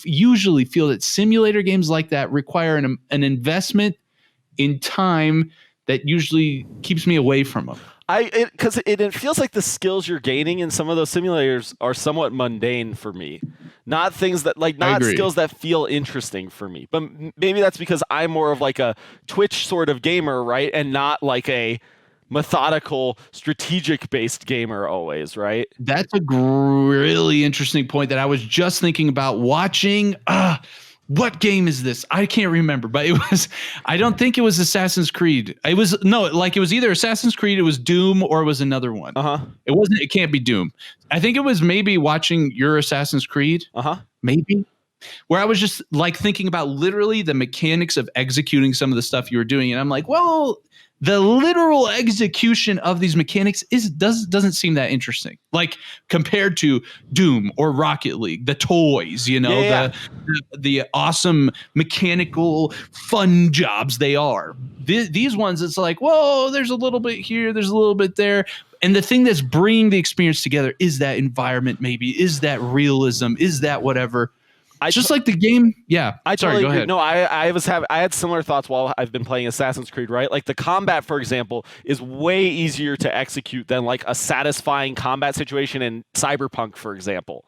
usually feel that simulator games like that require an investment in time that usually keeps me away from them. Because it feels like the skills you're gaining in some of those simulators are somewhat mundane for me. Not things that not skills that feel interesting for me. But maybe that's because I'm more of like a Twitch sort of gamer, right? And not like a methodical, strategic-based gamer always, right? That's a really interesting point that I was just thinking about watching. What game is this? I can't remember, but I don't think it was Assassin's Creed. It was either Assassin's Creed, it was Doom, or it was another one. It can't be Doom. I think it was maybe watching your Assassin's Creed. Maybe. Where I was just like thinking about literally the mechanics of executing some of the stuff you were doing. And I'm like, well, the literal execution of these mechanics doesn't seem that interesting. Like compared to Doom or Rocket League, the toys, the awesome mechanical fun jobs they are. These ones, it's like, whoa, there's a little bit here, there's a little bit there. And the thing that's bringing the experience together is that environment, maybe, is that realism, is that whatever. Just like the game, yeah. Sorry, go ahead. No, I had similar thoughts while I've been playing Assassin's Creed, right? Like the combat, for example, is way easier to execute than like a satisfying combat situation in Cyberpunk, for example,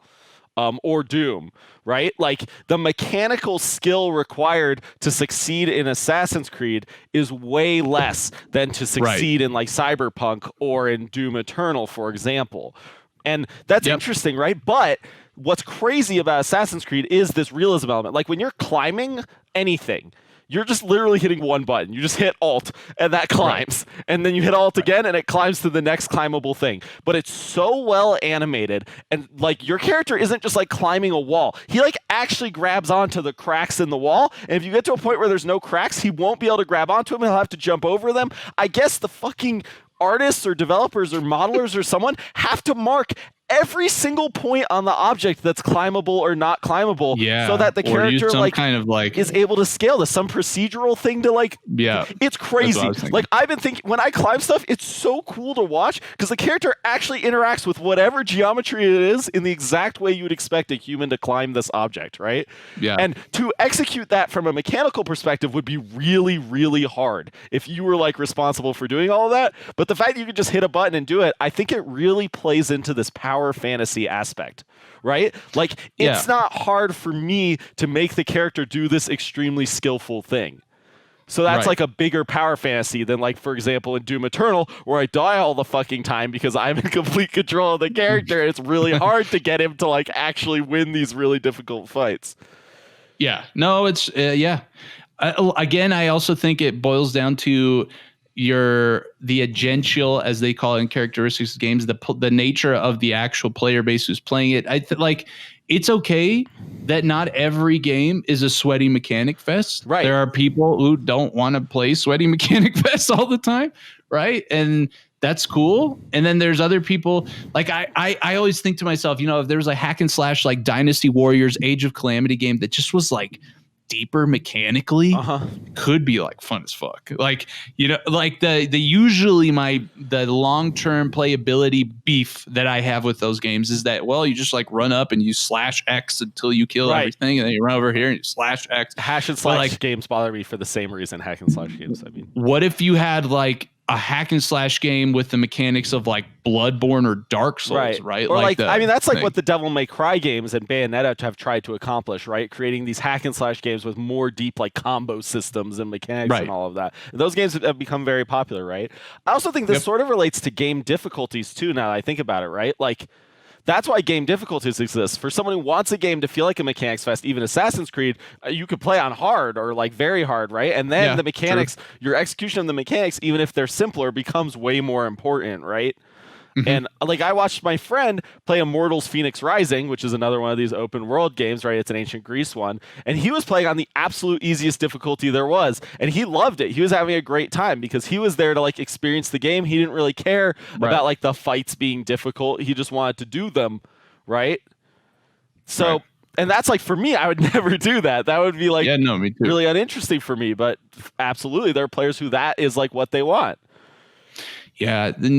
or Doom, right? Like the mechanical skill required to succeed in Assassin's Creed is way less than to succeed in like Cyberpunk or in Doom Eternal, for example. And that's interesting, right? But what's crazy about Assassin's Creed is this realism element. Like when you're climbing anything, you're just literally hitting one button. You just hit Alt and that climbs. And then you hit Alt again and it climbs to the next climbable thing. But it's so well animated, and like your character isn't just like climbing a wall. He like actually grabs onto the cracks in the wall. And if you get to a point where there's no cracks, he won't be able to grab onto them. He'll have to jump over them. I guess the fucking artists or developers or modelers or someone have to mark every single point on the object that's climbable or not climbable, so that the character like kind of like is able to scale this, some procedural thing to like. It's crazy. Like I've been thinking when I climb stuff, it's so cool to watch because the character actually interacts with whatever geometry it is in the exact way you would expect a human to climb this object, right? And to execute that from a mechanical perspective would be really, really hard if you were like responsible for doing all of that. But the fact that you could just hit a button and do it, I think it really plays into this power fantasy aspect, right? Like it's not hard for me to make the character do this extremely skillful thing. So that's like a bigger power fantasy than like, for example, in Doom Eternal, where I die all the fucking time because I'm in complete control of the character and it's really hard to get him to like actually win these really difficult fights. It's again, I also think it boils down to the agential, as they call it in characteristics of games, the nature of the actual player base who's playing it. It's okay that not every game is a sweaty mechanic fest. Right. There are people who don't want to play sweaty mechanic fest all the time, right? And that's cool. And then there's other people, like I always think to myself, if there was a hack and slash like Dynasty Warriors Age of Calamity game that just was like deeper mechanically, could be like fun as fuck. Like, like the long-term playability beef that I have with those games is that, well, you just like run up and you slash X until you kill everything, and then you run over here and you slash X. Hack and slash games bother me for the same reason hack and slash games. I mean, what if you had like a hack and slash game with the mechanics of like Bloodborne or Dark Souls, right? Or that's like what the Devil May Cry games and Bayonetta have tried to accomplish, right? Creating these hack and slash games with more deep like combo systems and mechanics and all of that. And those games have become very popular, right? I also think this sort of relates to game difficulties too, now that I think about it, right? Like, that's why game difficulties exist. For someone who wants a game to feel like a mechanics fest, even Assassin's Creed, you could play on hard or like very hard, right? And then the mechanics, your execution of the mechanics, even if they're simpler, becomes way more important, right? And like I watched my friend play Immortals Phoenix Rising, which is another one of these open world games, right? It's an ancient Greece one. And he was playing on the absolute easiest difficulty there was. And he loved it. He was having a great time because he was there to like experience the game. He didn't really care about like the fights being difficult. He just wanted to do them, right? So and that's like, for me, I would never do that. That would be like me too. Really uninteresting for me. But absolutely, there are players who that is like what they want. It's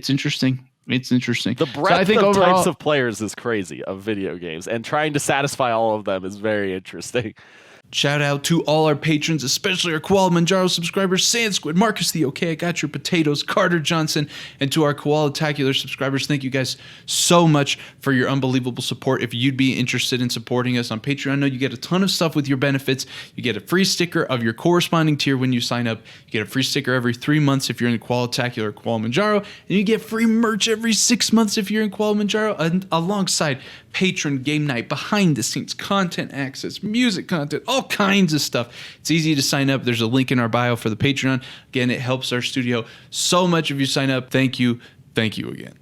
interesting. It's interesting. The So breadth I think of overall, types of players is crazy of video games, and trying to satisfy all of them is very interesting. shout out to all our patrons, especially our Koalamanjaro subscribers, Sand Squid, Marcus the OK, I Got Your Potatoes, Carter Johnson, and to our Koalatacular subscribers. Thank you guys so much for your unbelievable support. If you'd be interested in supporting us on Patreon, I know you get a ton of stuff with your benefits. You get a free sticker of your corresponding tier when you sign up. You get a free sticker every 3 months if you're in Koalatacular or Koalamanjaro, and you get free merch every 6 months if you're in Koalamanjaro, and alongside patron game night, behind the scenes content access, music content, all kinds of stuff. It's easy to sign up. There's a link in our bio for the Patreon. Again, it helps our studio so much if you sign up. Thank you. Thank you again.